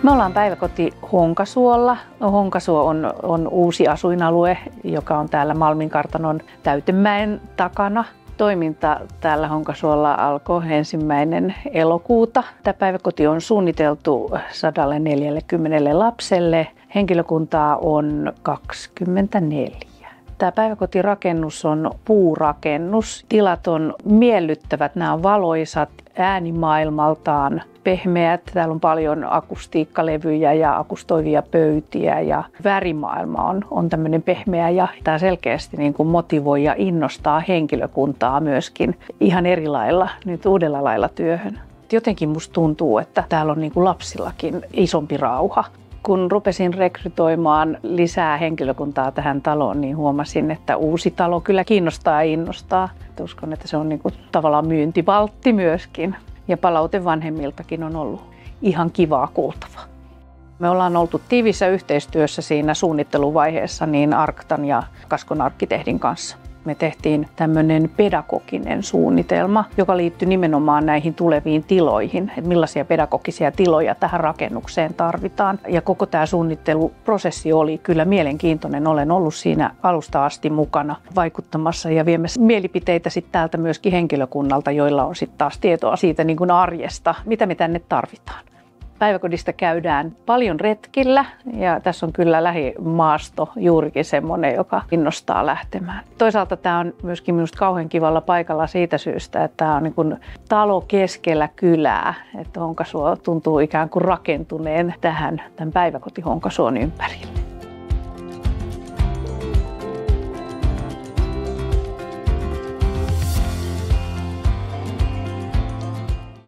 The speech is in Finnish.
Me ollaan päiväkoti Honkasuolla. Honkasuo on uusi asuinalue, joka on täällä Malminkartanon Täytemäen takana. Toiminta täällä Honkasuolla alkoi 1. elokuuta. Tämä päiväkoti on suunniteltu 140 lapselle. Henkilökuntaa on 24. Tämä päiväkotirakennus on puurakennus. Tilat on miellyttävät, nämä on valoisat, äänimaailmaltaan pehmeät. Täällä on paljon akustiikkalevyjä ja akustoivia pöytiä ja värimaailma on tämmöinen pehmeä ja tämä selkeästi niin kuin motivoi ja innostaa henkilökuntaa myöskin ihan eri lailla, nyt uudella lailla työhön. Jotenkin musta tuntuu, että täällä on niin kuin lapsillakin isompi rauha. Kun rupesin rekrytoimaan lisää henkilökuntaa tähän taloon, niin huomasin, että uusi talo kyllä kiinnostaa ja innostaa. Uskon, että se on niin kuin tavallaan myyntivaltti myöskin. Ja palaute vanhemmiltakin on ollut ihan kivaa kuultavaa. Me ollaan oltu tiivissä yhteistyössä siinä suunnitteluvaiheessa niin Arctan ja Kaskon arkkitehdin kanssa. Me tehtiin tämmöinen pedagoginen suunnitelma, joka liittyi nimenomaan näihin tuleviin tiloihin, että millaisia pedagogisia tiloja tähän rakennukseen tarvitaan. Ja koko tämä suunnitteluprosessi oli kyllä mielenkiintoinen. Olen ollut siinä alusta asti mukana vaikuttamassa ja viemässä mielipiteitä sitten täältä myöskin henkilökunnalta, joilla on sitten taas tietoa siitä niin kuin arjesta, mitä me tänne tarvitaan. Päiväkodista käydään paljon retkillä ja tässä on kyllä lähimaasto juurikin semmoinen, joka innostaa lähtemään. Toisaalta tämä on myöskin minusta kauhean kivalla paikalla siitä syystä, että tämä on niin kuin talo keskellä kylää. Että Honkasuo tuntuu ikään kuin rakentuneen tähän tämän päiväkoti Honkasuon ympärille.